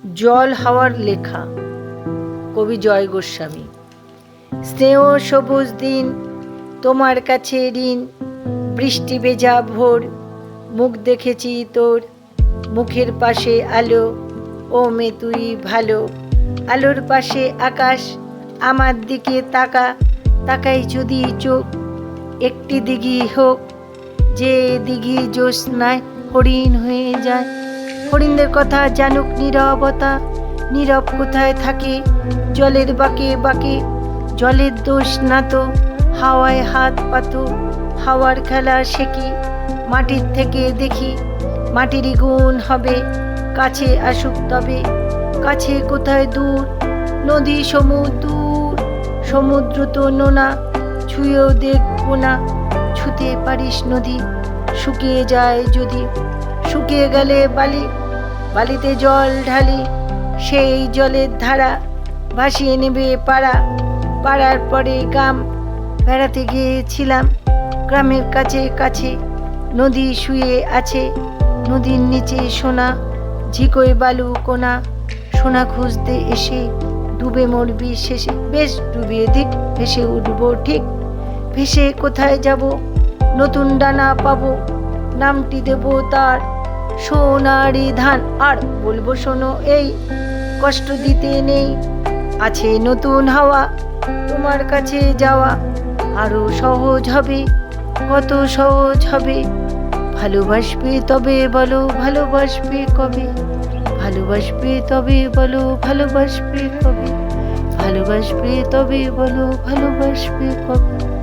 জল হাওয়ার লেখা, কবি জয় গোস্বামী। স্নেহ সবুজ দিন, তোমার কাছে ঋণ, বৃষ্টি ভেজা ভোর, মুখ দেখেছি তোর, মুখের পাশে আলো, ও মে তুই ভালো, আলোর পাশে আকাশ, আমার দিকে তাকা, তাকাই যদি চোখ, একটি দিঘি হোক, যে দিঘি জ্যোৎস্নায় হরিণ হয়ে যায়। হরিণদের কথা জানুক নীরবতা, নীরব কোথায় থাকে জলের বাঁকে বাঁকে, জলের দোষ না তো, হাওয়ায় হাত পাতো, হাওয়ার খেলা শেখি, মাটির থেকে দেখি, মাটিরই গুণ হবে, কাছে আসুক তবে, কাছে কোথায় দূর, নদী সমুদ্র, সমুদ্র তো নোনা, ছুঁয়েও দেখবো না, ছুঁতে পারিস নদী, শুকিয়ে যায় যদি, শুকিয়ে গেলে বালি, বালিতে জল ঢালি, সেই জলের ধারা ভাসিয়ে নেবে পাড়া, পাড়ার পরে গ্রাম, বেড়াতে গিয়েছিলাম, গ্রামের কাছে কাছে নদী শুয়ে আছে, নদীর নিচে সোনা, ঝিকোয় বালু কোনা, সোনা খুঁজতে এসে ডুবে মরবি শেষে, বেশ ডুবিয়ে দিক, ভেসে উঠবো ঠিক, ভেসে কোথায় যাব, নতুন ডানা পাবো, নামটি দেব তার সোনারি ধান। আর বলবো শোনো এই, কষ্ট দিতে নেই, আছে নতুন হাওয়া, তোমার কাছে যাওয়া আরো সহজ হবে, কত সহজ হবে, ভালোবাসবে তবে বলো ভালোবাসবে কবে, ভালোবাসবে তবে বলো ভালোবাসবে কবে, ভালোবাসবে তবে বলো ভালোবাসবে কবে।